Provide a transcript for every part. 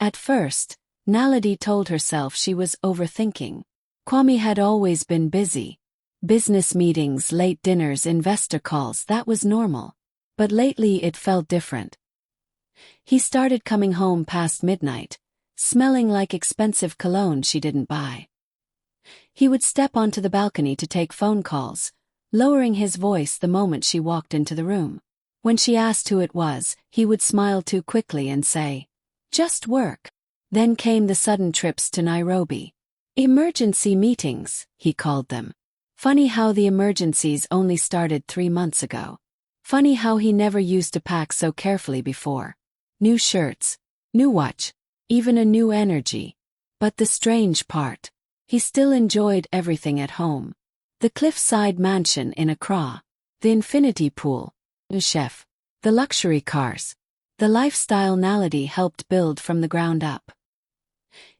At first, Naledi told herself she was overthinking. Kwame had always been busy. Business meetings, late dinners, investor calls, that was normal. But lately it felt different. He started coming home past midnight, smelling like expensive cologne she didn't buy. He would step onto the balcony to take phone calls, lowering his voice the moment she walked into the room. When she asked who it was, he would smile too quickly and say, "Just work." Then came the sudden trips to Nairobi. Emergency meetings, he called them. Funny how the emergencies only started 3 months ago. Funny how he never used to pack so carefully before. New shirts, new watch, even a new energy. But the strange part, he still enjoyed everything at home. The cliffside mansion in Accra, the infinity pool, the chef, the luxury cars, the lifestyle Naledi helped build from the ground up.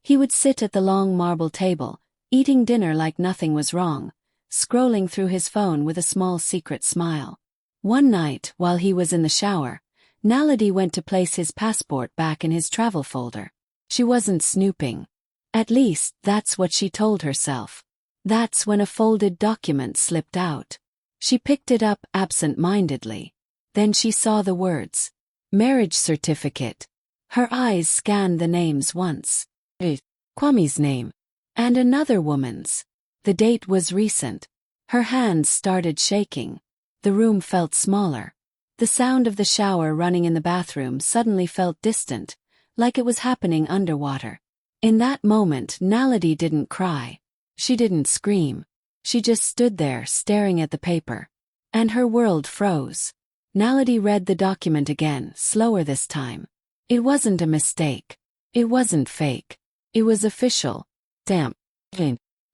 He would sit at the long marble table, eating dinner like nothing was wrong, scrolling through his phone with a small secret smile. One night, while he was in the shower, Naledi went to place his passport back in his travel folder. She wasn't snooping. At least, that's what she told herself. That's when a folded document slipped out. She picked it up absent-mindedly. Then she saw the words, "Marriage certificate." Her eyes scanned the names once. Kwame's name. And another woman's. The date was recent. Her hands started shaking. The room felt smaller. The sound of the shower running in the bathroom suddenly felt distant, like it was happening underwater. In that moment, Naledi didn't cry. She didn't scream. She just stood there staring at the paper. And her world froze. Naledi read the document again, slower this time. It wasn't a mistake. It wasn't fake. It was official. Stamped.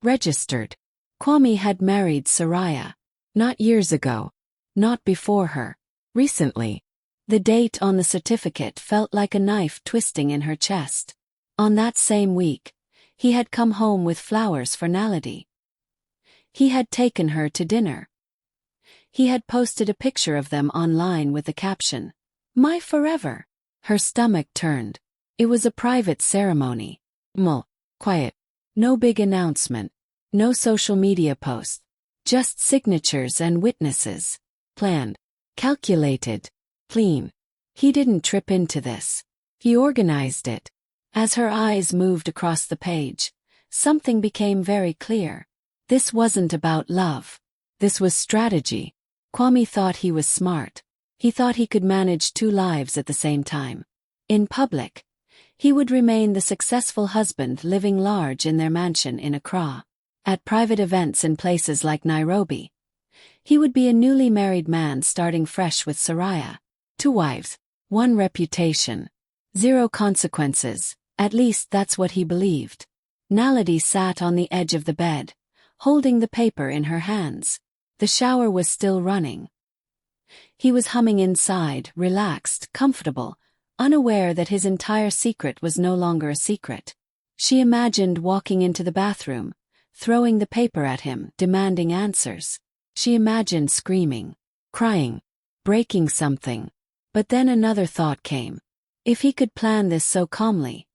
Registered. Kwame had married Soraya. Not years ago. Not before her. Recently. The date on the certificate felt like a knife twisting in her chest. On that same week, he had come home with flowers for Naledi. He had taken her to dinner. He had posted a picture of them online with the caption, "My forever." Her stomach turned. It was a private ceremony. Quiet. No big announcement. No social media post. Just signatures and witnesses. Planned. Calculated. Clean. He didn't trip into this. He organized it. As her eyes moved across the page, something became very clear. This wasn't about love. This was strategy. Kwame thought he was smart. He thought he could manage 2 lives at the same time. In public, he would remain the successful husband living large in their mansion in Accra. At private events in places like Nairobi, he would be a newly married man starting fresh with Soraya. 2 wives, 1 reputation, 0 consequences, at least that's what he believed. Naledi sat on the edge of the bed, holding the paper in her hands. The shower was still running. He was humming inside, relaxed, comfortable, unaware that his entire secret was no longer a secret. She imagined walking into the bathroom, throwing the paper at him, demanding answers. She imagined screaming, crying, breaking something. But then another thought came. If he could plan this so calmly,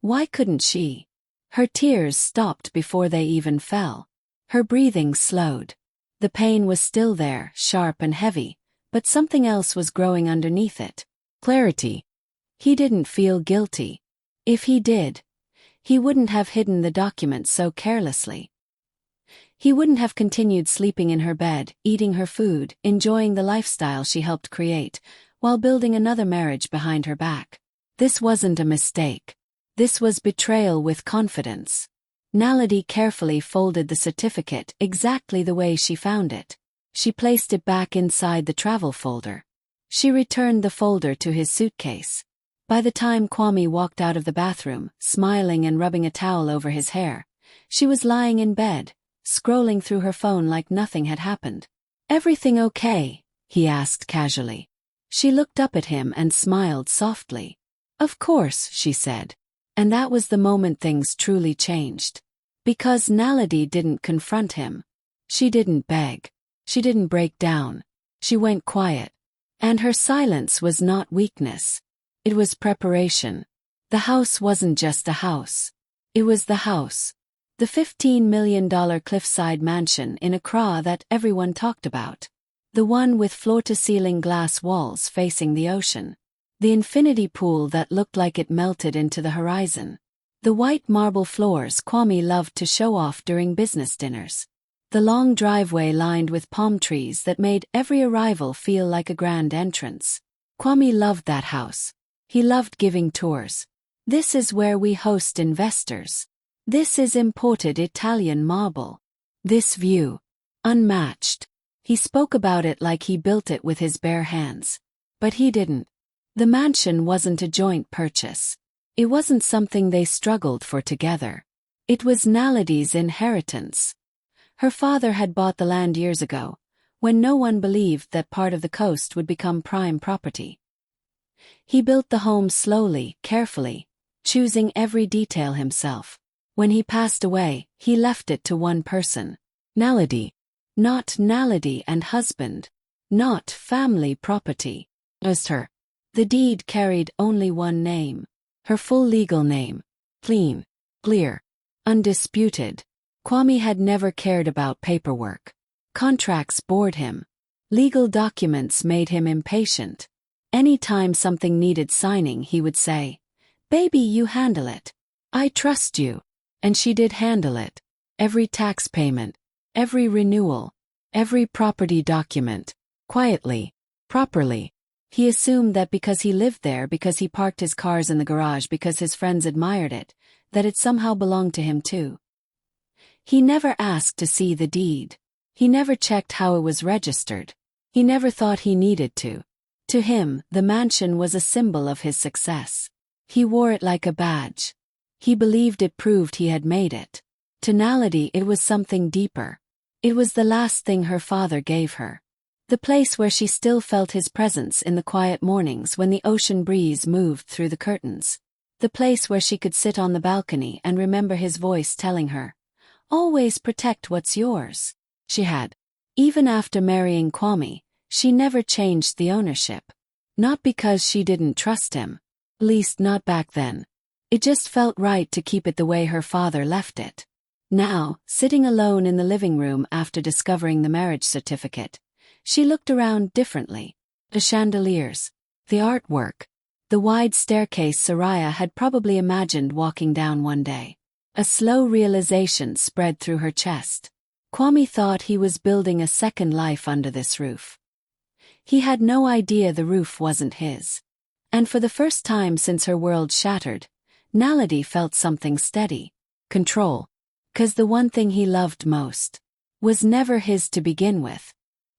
why couldn't she? Her tears stopped before they even fell. Her breathing slowed. The pain was still there, sharp and heavy, but something else was growing underneath it. Clarity. He didn't feel guilty. If he did, he wouldn't have hidden the document so carelessly. He wouldn't have continued sleeping in her bed, eating her food, enjoying the lifestyle she helped create, while building another marriage behind her back. This wasn't a mistake. This was betrayal with confidence. Naledi carefully folded the certificate exactly the way she found it. She placed it back inside the travel folder. She returned the folder to his suitcase. By the time Kwame walked out of the bathroom, smiling and rubbing a towel over his hair, she was lying in bed, scrolling through her phone like nothing had happened. "Everything okay?" he asked casually. She looked up at him and smiled softly. "Of course," she said. And that was the moment things truly changed. Because Naledi didn't confront him. She didn't beg. She didn't break down. She went quiet. And her silence was not weakness. It was preparation. The house wasn't just a house. It was the house. The $15 million cliffside mansion in Accra that everyone talked about. The one with floor-to-ceiling glass walls facing the ocean. The infinity pool that looked like it melted into the horizon. The white marble floors Kwame loved to show off during business dinners. The long driveway lined with palm trees that made every arrival feel like a grand entrance. Kwame loved that house. He loved giving tours. This is where we host investors. This is imported Italian marble. This view. Unmatched. He spoke about it like he built it with his bare hands. But he didn't. The mansion wasn't a joint purchase. It wasn't something they struggled for together. It was Naledi's inheritance. Her father had bought the land years ago, when no one believed that part of the coast would become prime property. He built the home slowly, carefully, choosing every detail himself. When he passed away, he left it to one person. Naledi. Not Naledi and husband. Not family property. Just her. The deed carried only one name. Her full legal name. Clean. Clear. Undisputed. Kwame had never cared about paperwork. Contracts bored him. Legal documents made him impatient. Any time something needed signing, he would say, "Baby, you handle it. I trust you." And she did handle it. Every tax payment, every renewal, every property document, quietly, properly. He assumed that because he lived there, because he parked his cars in the garage, because his friends admired it, that it somehow belonged to him too. He never asked to see the deed. He never checked how it was registered. He never thought he needed to. To him, the mansion was a symbol of his success. He wore it like a badge. He believed it proved he had made it. To Naledi, it was something deeper. It was the last thing her father gave her. The place where she still felt his presence in the quiet mornings when the ocean breeze moved through the curtains. The place where she could sit on the balcony and remember his voice telling her, "Always protect what's yours." She had. Even after marrying Kwame, she never changed the ownership. Not because she didn't trust him. At least not back then. It just felt right to keep it the way her father left it. Now, sitting alone in the living room after discovering the marriage certificate, she looked around differently. The chandeliers, the artwork, the wide staircase Soraya had probably imagined walking down one day. A slow realization spread through her chest. Kwame thought he was building a second life under this roof. He had no idea the roof wasn't his. And for the first time since her world shattered, Naledi felt something steady. Control. 'Cause the one thing he loved most was never his to begin with.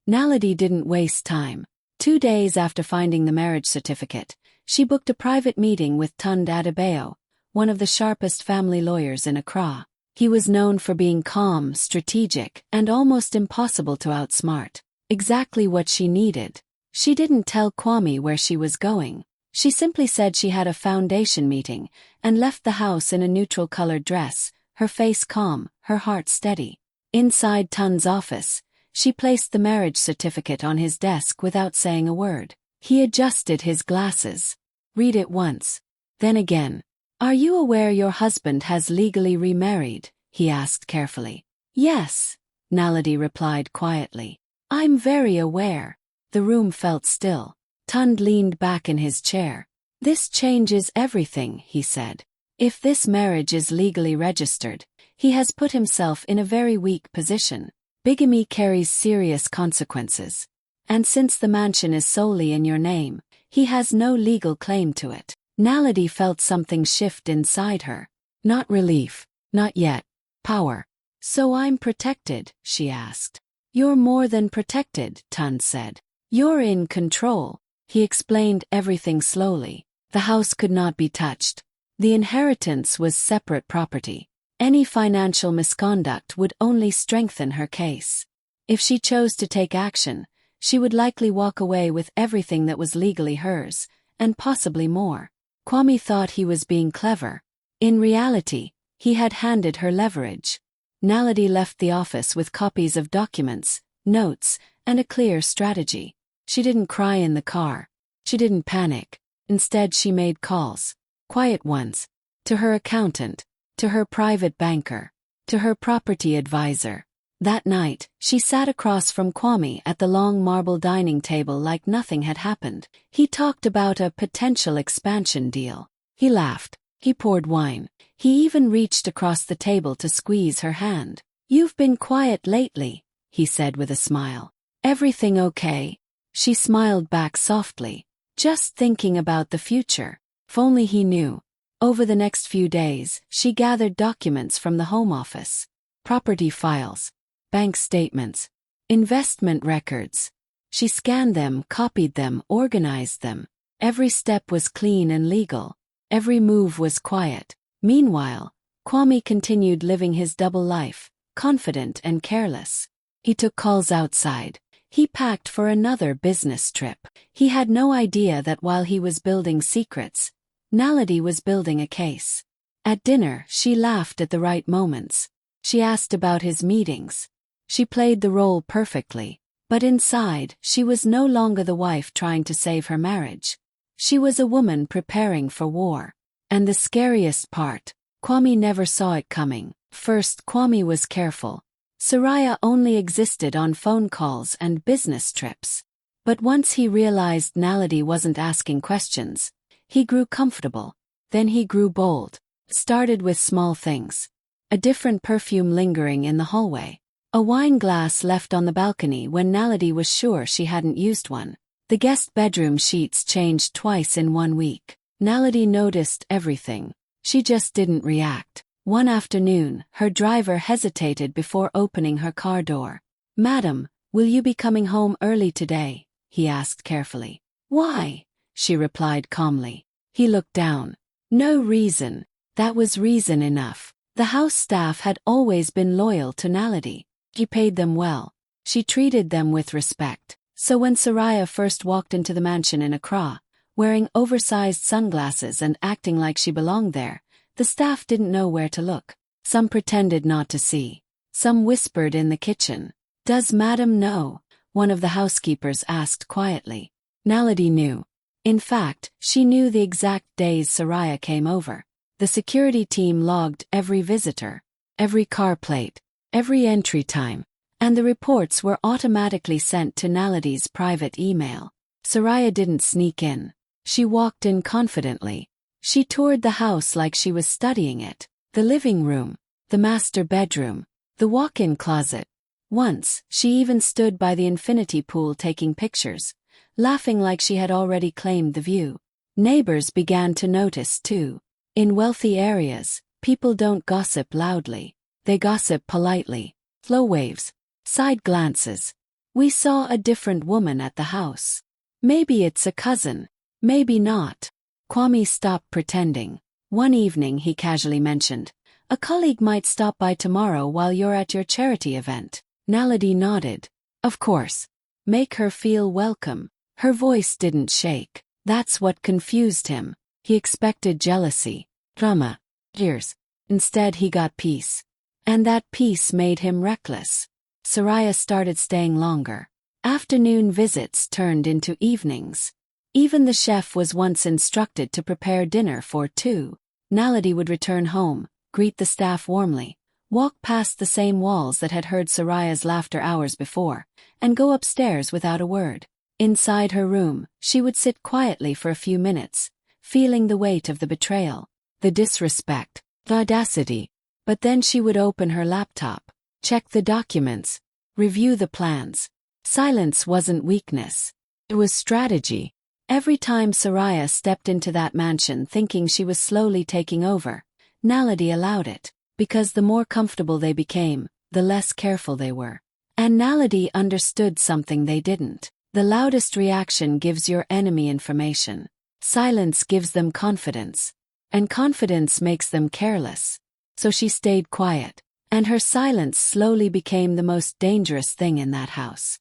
Naledi didn't waste time. 2 days after finding the marriage certificate, she booked a private meeting with Tunde Adebayo, one of the sharpest family lawyers in Accra. He was known for being calm, strategic, and almost impossible to outsmart. Exactly what she needed. She didn't tell Kwame where she was going. She simply said she had a foundation meeting, and left the house in a neutral-colored dress, her face calm, her heart steady. Inside Tunde's office, she placed the marriage certificate on his desk without saying a word. He adjusted his glasses. "Read it once. Then again. Are you aware your husband has legally remarried?" he asked carefully. "Yes," Naledi replied quietly. "I'm very aware." The room felt still. Tunde leaned back in his chair. "This changes everything," he said. "If this marriage is legally registered, he has put himself in a very weak position. Bigamy carries serious consequences. And since the mansion is solely in your name, he has no legal claim to it." Naledi felt something shift inside her. Not relief. Not yet. Power. "So I'm protected?" she asked. "You're more than protected," Tunde said. "You're in control." He explained everything slowly. The house could not be touched. The inheritance was separate property. Any financial misconduct would only strengthen her case. If she chose to take action, she would likely walk away with everything that was legally hers, and possibly more. Kwame thought he was being clever. In reality, he had handed her leverage. Naledi left the office with copies of documents, notes, and a clear strategy. She didn't cry in the car. She didn't panic. Instead, she made calls. quiet ones. To her accountant, to her private banker, to her property advisor. That night, she sat across from Kwame at the long marble dining table like nothing had happened. He talked about a potential expansion deal. He laughed. He poured wine. He even reached across the table to squeeze her hand. "You've been quiet lately," he said with a smile. "Everything okay?" She smiled back softly. "Just thinking about the future." If only he knew. Over the next few days, she gathered documents from the Home Office. Property files, bank statements, investment records. She scanned them, copied them, organized them. Every step was clean and legal. Every move was quiet. Meanwhile, Kwame continued living his double life, confident and careless. He took calls outside. He packed for another business trip. He had no idea that while he was building secrets, Naledi was building a case. At dinner, she laughed at the right moments. She asked about his meetings. She played the role perfectly. But inside, she was no longer the wife trying to save her marriage. She was a woman preparing for war. And the scariest part, Kwame never saw it coming. First, Kwame was careful. Soraya only existed on phone calls and business trips. But once he realized Naledi wasn't asking questions, he grew comfortable. Then he grew bold. Started with small things. A different perfume lingering in the hallway. A wine glass left on the balcony when Naledi was sure she hadn't used one. The guest bedroom sheets changed twice in 1 week. Naledi noticed everything. She just didn't react. One afternoon, her driver hesitated before opening her car door. "Madam, will you be coming home early today?" he asked carefully. "Why?" she replied calmly. He looked down. No reason. That was reason enough. The house staff had always been loyal to Naledi. She paid them well. She treated them with respect. So when Soraya first walked into the mansion in Accra, wearing oversized sunglasses and acting like she belonged there, the staff didn't know where to look. Some pretended not to see. Some whispered in the kitchen. "Does Madam know?" one of the housekeepers asked quietly. Naledi knew. In fact, she knew the exact days Soraya came over. The security team logged every visitor, every car plate, every entry time, and the reports were automatically sent to Naledi's private email. Soraya didn't sneak in. She walked in confidently. She toured the house like she was studying it. The living room, the master bedroom, the walk-in closet. Once, she even stood by the infinity pool taking pictures, laughing like she had already claimed the view. Neighbors began to notice too. In wealthy areas, people don't gossip loudly. They gossip politely. Slow waves, side glances. "We saw a different woman at the house. Maybe it's a cousin. Maybe not." Kwame stopped pretending. One evening he casually mentioned, "A colleague might stop by tomorrow while you're at your charity event." Naledi nodded. "Of course. Make her feel welcome." Her voice didn't shake. That's what confused him. He expected jealousy, drama, tears. Instead he got peace. And that peace made him reckless. Soraya started staying longer. Afternoon visits turned into evenings. Even the chef was once instructed to prepare dinner for 2. Naledi would return home, greet the staff warmly, walk past the same walls that had heard Soraya's laughter hours before, and go upstairs without a word. Inside her room, she would sit quietly for a few minutes, feeling the weight of the betrayal, the disrespect, the audacity. But then she would open her laptop, check the documents, review the plans. Silence wasn't weakness. It was strategy. Every time Soraya stepped into that mansion thinking she was slowly taking over, Naledi allowed it, because the more comfortable they became, the less careful they were. And Naledi understood something they didn't. The loudest reaction gives your enemy information. Silence gives them confidence. And confidence makes them careless. So she stayed quiet, and her silence slowly became the most dangerous thing in that house.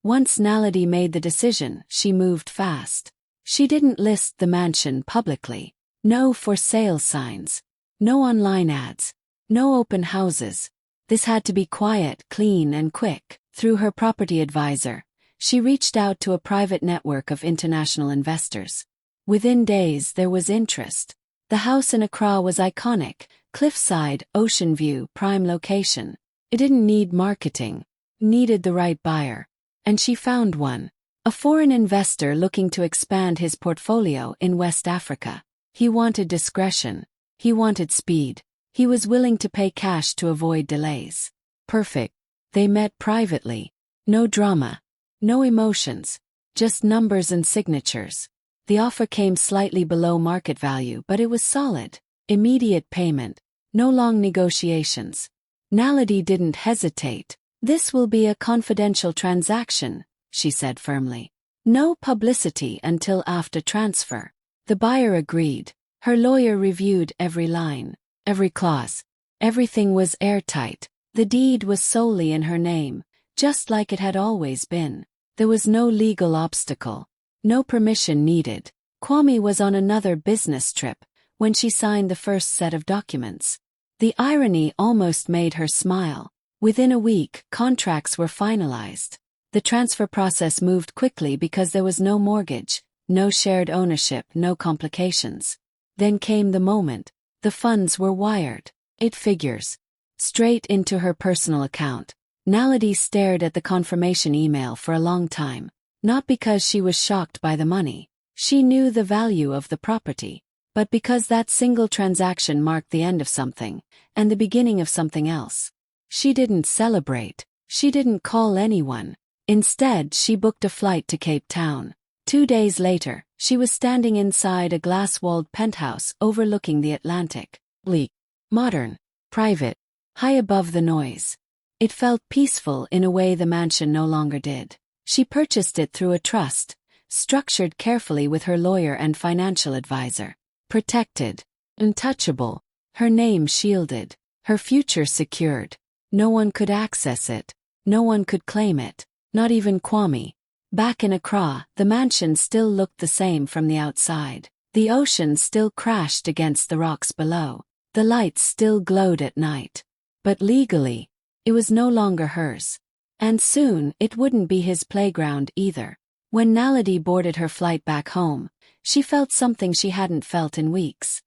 Once Naledi made the decision, she moved fast. She didn't list the mansion publicly. No for sale signs. No online ads. No open houses. This had to be quiet, clean, and quick. Through her property advisor, she reached out to a private network of international investors. Within days there was interest. The house in Accra was iconic, cliffside, ocean view, prime location. It didn't need marketing, needed the right buyer. And she found one. A foreign investor looking to expand his portfolio in West Africa. He wanted discretion. He wanted speed. He was willing to pay cash to avoid delays. Perfect. They met privately. No drama. No emotions. Just numbers and signatures. The offer came slightly below market value, but it was solid. Immediate payment. No long negotiations. Naledi didn't hesitate. "This will be a confidential transaction," she said firmly. "No publicity until after transfer." The buyer agreed. Her lawyer reviewed every line, every clause. Everything was airtight. The deed was solely in her name, just like it had always been. There was no legal obstacle. No permission needed. Kwame was on another business trip when she signed the first set of documents. The irony almost made her smile. Within a week, contracts were finalized. The transfer process moved quickly because there was no mortgage, no shared ownership, no complications. Then came the moment. The funds were wired. 8 figures. Straight into her personal account. Naledi stared at the confirmation email for a long time. Not because she was shocked by the money. She knew the value of the property. But because that single transaction marked the end of something, and the beginning of something else. She didn't celebrate. She didn't call anyone. Instead, she booked a flight to Cape Town. 2 days later, she was standing inside a glass-walled penthouse overlooking the Atlantic. Bleak. Modern. Private. High above the noise. It felt peaceful in a way the mansion no longer did. She purchased it through a trust, structured carefully with her lawyer and financial advisor. Protected. Untouchable. Her name shielded. Her future secured. No one could access it. No one could claim it. Not even Kwame. Back in Accra, the mansion still looked the same from the outside. The ocean still crashed against the rocks below. The lights still glowed at night. But legally, it was no longer hers. And soon, it wouldn't be his playground either. When Naledi boarded her flight back home, she felt something she hadn't felt in weeks.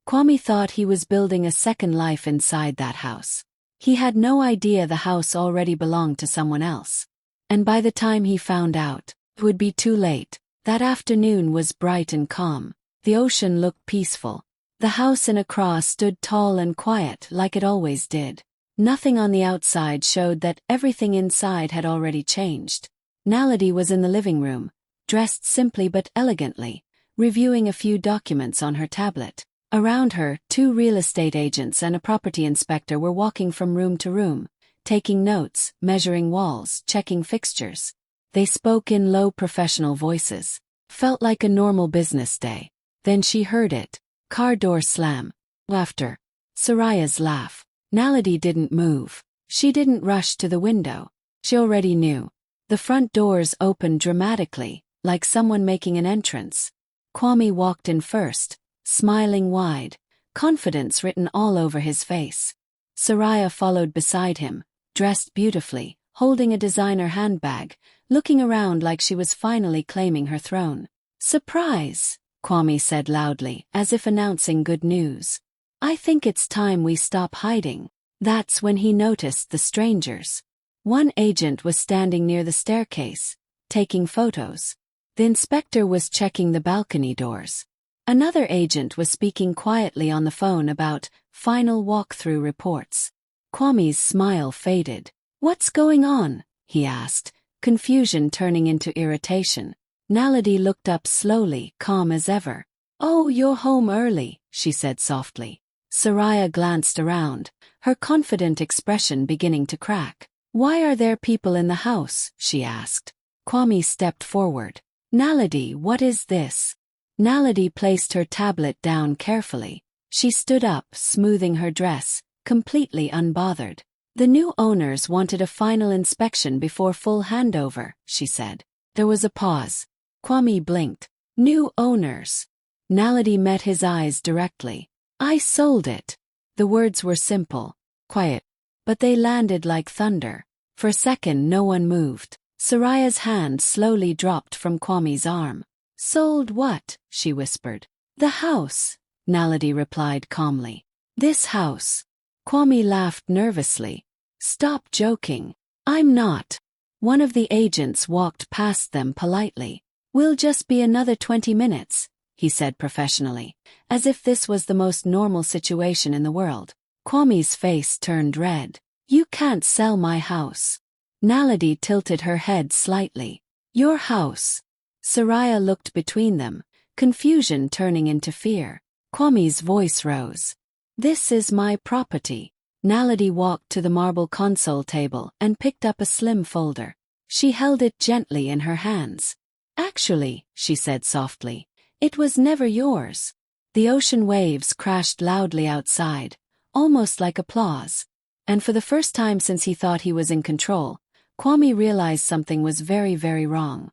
Kwame thought he was building a second life inside that house. He had no idea the house already belonged to someone else. And by the time he found out, it would be too late. That afternoon was bright and calm. The ocean looked peaceful. The house in Accra stood tall and quiet like it always did. Nothing on the outside showed that everything inside had already changed. Naledi was in the living room, dressed simply but elegantly, reviewing a few documents on her tablet. Around her, 2 real estate agents and a property inspector were walking from room to room, taking notes, measuring walls, checking fixtures. They spoke in low professional voices. Felt like a normal business day. Then she heard it. Car door slam. Laughter. Soraya's laugh. Naledi didn't move. She didn't rush to the window. She already knew. The front doors opened dramatically, like someone making an entrance. Kwame walked in first, smiling wide, confidence written all over his face. Soraya followed beside him, dressed beautifully, holding a designer handbag, looking around like she was finally claiming her throne. "Surprise," Kwame said loudly, as if announcing good news. "I think it's time we stop hiding." That's when he noticed the strangers. One agent was standing near the staircase, taking photos. The inspector was checking the balcony doors. Another agent was speaking quietly on the phone about final walkthrough reports. Kwame's smile faded. "What's going on?" he asked, confusion turning into irritation. Naledi looked up slowly, calm as ever. "Oh, you're home early," she said softly. Soraya glanced around, her confident expression beginning to crack. "Why are there people in the house?" she asked. Kwame stepped forward. "Naledi, what is this?" Naledi placed her tablet down carefully. She stood up, smoothing her dress, completely unbothered. "The new owners wanted a final inspection before full handover," she said. There was a pause. Kwame blinked. "New owners." Naledi met his eyes directly. "I sold it." The words were simple, quiet, but they landed like thunder. For a second no one moved. Soraya's hand slowly dropped from Kwame's arm. "Sold what?" she whispered. "The house." Naledi replied calmly. This house. Kwame laughed nervously. Stop joking. I'm not. One of the agents walked past them politely. We'll just be another 20 minutes, he said professionally, as if this was the most normal situation in the world. Kwame's face turned red. You can't sell my house. Naledi tilted her head slightly. Your house. Soraya looked between them, confusion turning into fear. Kwame's voice rose. This is my property. Naledi walked to the marble console table and picked up a slim folder. She held it gently in her hands. Actually, she said softly, it was never yours. The ocean waves crashed loudly outside, almost like applause. And for the first time since he thought he was in control, Kwame realized something was very, very wrong.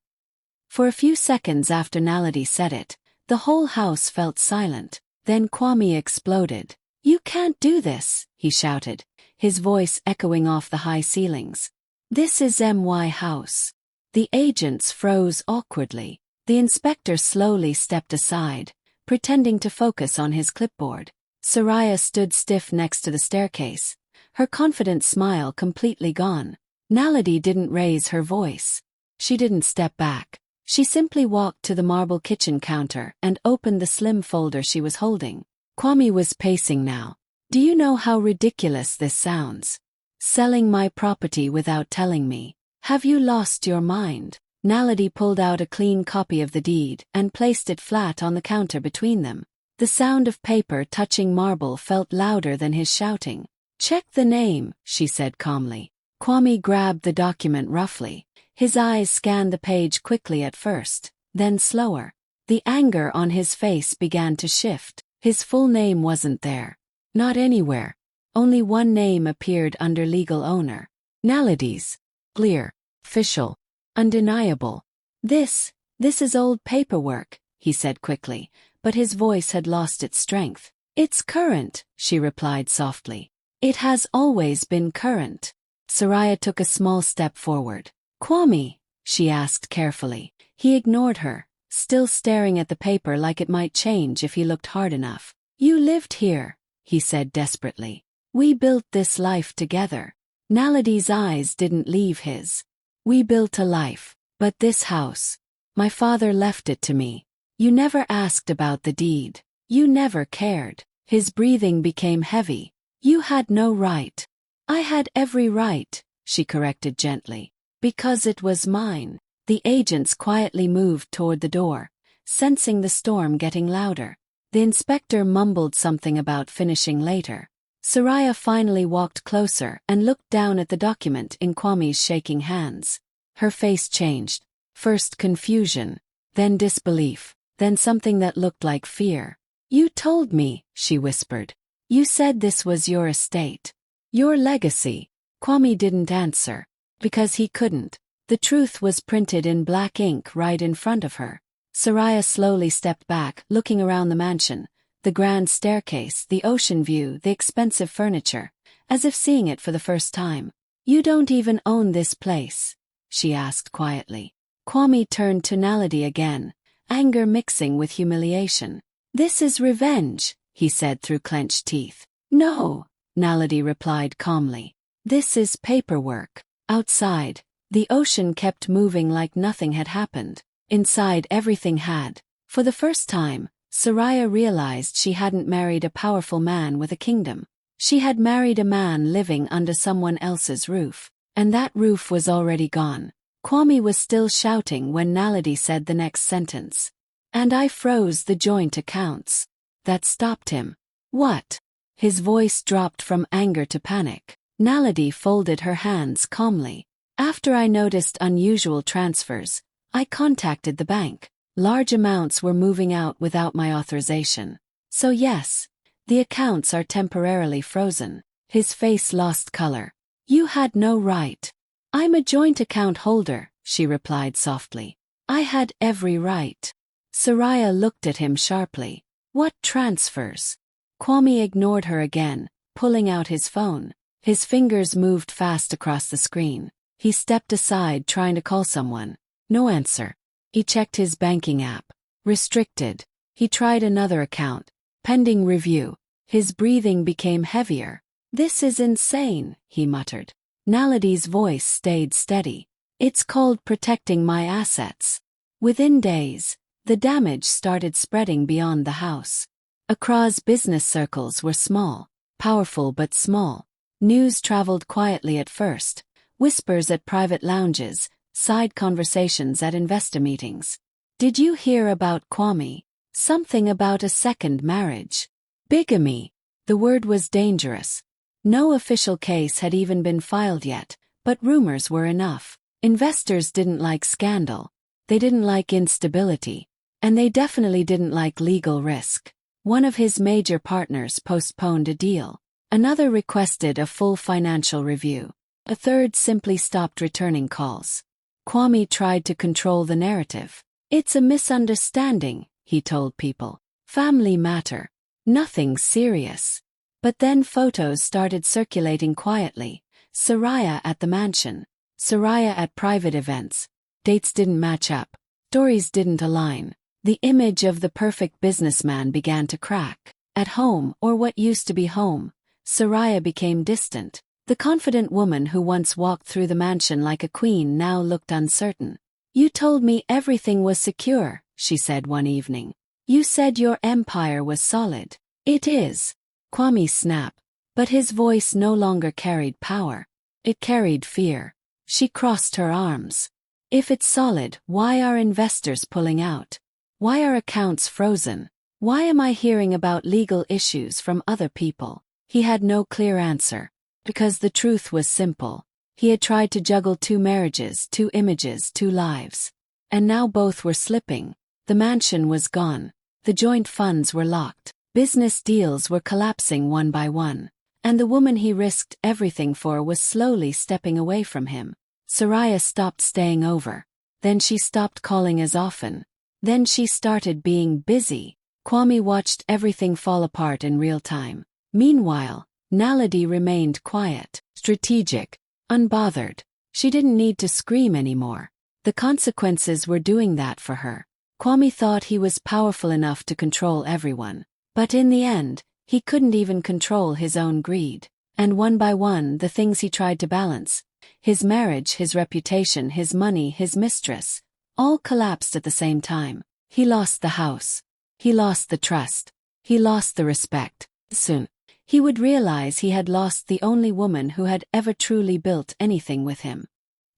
For a few seconds after Naledi said it, the whole house felt silent. Then Kwame exploded. You can't do this, he shouted, his voice echoing off the high ceilings. This is my house. The agents froze awkwardly. The inspector slowly stepped aside, pretending to focus on his clipboard. Soraya stood stiff next to the staircase, her confident smile completely gone. Naledi didn't raise her voice. She didn't step back. She simply walked to the marble kitchen counter and opened the slim folder she was holding. Kwame was pacing now. Do you know how ridiculous this sounds? Selling my property without telling me. Have you lost your mind? Naledi pulled out a clean copy of the deed and placed it flat on the counter between them. The sound of paper touching marble felt louder than his shouting. Check the name, she said calmly. Kwame grabbed the document roughly. His eyes scanned the page quickly at first, then slower. The anger on his face began to shift. His full name wasn't there. Not anywhere. Only one name appeared under legal owner. Naledi's. Clear. Official. Undeniable. This is old paperwork, he said quickly, but his voice had lost its strength. It's current, she replied softly. It has always been current. Soraya took a small step forward. Kwame, she asked carefully. He ignored her, still staring at the paper like it might change if he looked hard enough. You lived here, he said desperately. We built this life together. Naledi's eyes didn't leave his. We built a life, but this house. My father left it to me. You never asked about the deed. You never cared. His breathing became heavy. You had no right. I had every right, she corrected gently. Because it was mine. The agents quietly moved toward the door, sensing the storm getting louder. The inspector mumbled something about finishing later. Soraya finally walked closer and looked down at the document in Kwame's shaking hands. Her face changed. First confusion, then disbelief, then something that looked like fear. You told me, she whispered. You said this was your estate. Your legacy. Kwame didn't answer. Because he couldn't. The truth was printed in black ink right in front of her. Soraya slowly stepped back, looking around the mansion. The grand staircase, the ocean view, the expensive furniture, as if seeing it for the first time. You don't even own this place, she asked quietly. Kwame turned to Naledi again, anger mixing with humiliation. This is revenge, he said through clenched teeth. No, Naledi replied calmly. This is paperwork. Outside, the ocean kept moving like nothing had happened. Inside everything had. For the first time, Soraya realized she hadn't married a powerful man with a kingdom. She had married a man living under someone else's roof. And that roof was already gone. Kwame was still shouting when Naledi said the next sentence. And I froze the joint accounts. That stopped him. What? His voice dropped from anger to panic. Naledi folded her hands calmly. After I noticed unusual transfers, I contacted the bank. Large amounts were moving out without my authorization. So yes, the accounts are temporarily frozen. His face lost color. You had no right. I'm a joint account holder, she replied softly. I had every right. Soraya looked at him sharply. What transfers? Kwame ignored her again, pulling out his phone. His fingers moved fast across the screen. He stepped aside trying to call someone. No answer. He checked his banking app. Restricted. He tried another account. Pending review. His breathing became heavier. This is insane, he muttered. Naledi's voice stayed steady. It's called protecting my assets. Within days, the damage started spreading beyond the house. Accra's business circles were small, powerful but small. News traveled quietly at first, whispers at private lounges, side conversations at investor meetings. Did you hear about Kwame? Something about a second marriage. Bigamy. The word was dangerous. No official case had even been filed yet, but rumors were enough. Investors didn't like scandal. They didn't like instability. And they definitely didn't like legal risk. One of his major partners postponed a deal. Another requested a full financial review. A third simply stopped returning calls. Kwame tried to control the narrative. It's a misunderstanding, he told people. Family matter. Nothing serious. But then photos started circulating quietly. Soraya at the mansion. Soraya at private events. Dates didn't match up. Stories didn't align. The image of the perfect businessman began to crack. At home, or what used to be home, Soraya became distant. The confident woman who once walked through the mansion like a queen now looked uncertain. You told me everything was secure, she said one evening. You said your empire was solid. It is. Kwame snapped. But his voice no longer carried power. It carried fear. She crossed her arms. If it's solid, why are investors pulling out? Why are accounts frozen? Why am I hearing about legal issues from other people? He had no clear answer. Because the truth was simple. He had tried to juggle 2 marriages, 2 images, 2 lives. And now both were slipping. The mansion was gone. The joint funds were locked. Business deals were collapsing one by one. And the woman he risked everything for was slowly stepping away from him. Soraya stopped staying over. Then she stopped calling as often. Then she started being busy. Kwame watched everything fall apart in real time. Meanwhile, Naledi remained quiet, strategic, unbothered. She didn't need to scream anymore. The consequences were doing that for her. Kwame thought he was powerful enough to control everyone. But in the end, he couldn't even control his own greed. And one by one, the things he tried to balance, his marriage, his reputation, his money, his mistress, all collapsed at the same time. He lost the house. He lost the trust. He lost the respect. Soon, he would realize he had lost the only woman who had ever truly built anything with him.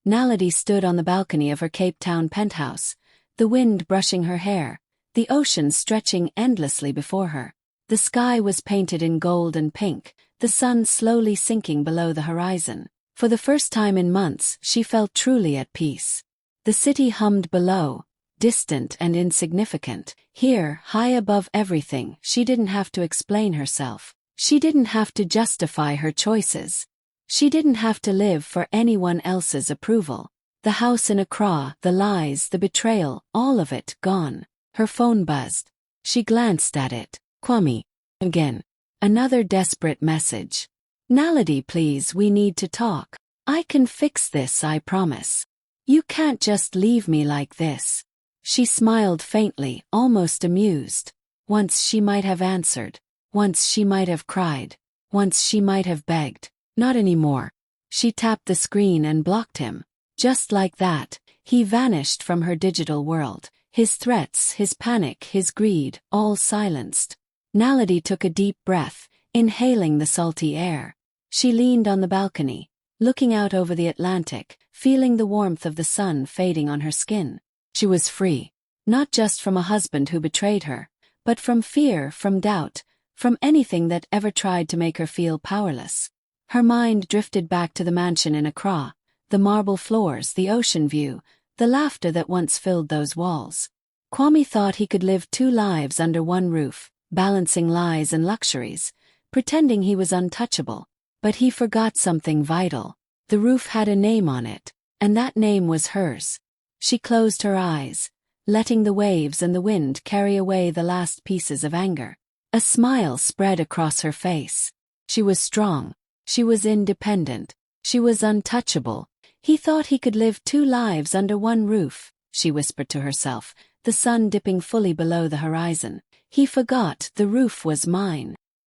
Naledi stood on the balcony of her Cape Town penthouse, the wind brushing her hair, the ocean stretching endlessly before her. The sky was painted in gold and pink, the sun slowly sinking below the horizon. For the first time in months, she felt truly at peace. The city hummed below, distant and insignificant. Here, high above everything, she didn't have to explain herself. She didn't have to justify her choices. She didn't have to live for anyone else's approval. The house in Accra, the lies, the betrayal, all of it gone. Her phone buzzed. She glanced at it. Kwame. Again. Another desperate message. Naledi, please, we need to talk. I can fix this, I promise. You can't just leave me like this. She smiled faintly, almost amused. Once she might have answered. Once she might have cried. Once she might have begged. Not anymore. She tapped the screen and blocked him. Just like that, he vanished from her digital world. His threats, his panic, his greed, all silenced. Naledi took a deep breath, inhaling the salty air. She leaned on the balcony, looking out over the Atlantic, feeling the warmth of the sun fading on her skin. She was free, not just from a husband who betrayed her, but from fear, from doubt, from anything that ever tried to make her feel powerless. Her mind drifted back to the mansion in Accra, the marble floors, the ocean view, the laughter that once filled those walls. Kwame thought he could live 2 lives under one roof, balancing lies and luxuries, pretending he was untouchable. But he forgot something vital. The roof had a name on it, and that name was hers. She closed her eyes, letting the waves and the wind carry away the last pieces of anger. A smile spread across her face. She was strong. She was independent. She was untouchable. He thought he could live 2 lives under one roof, she whispered to herself, the sun dipping fully below the horizon. He forgot the roof was mine.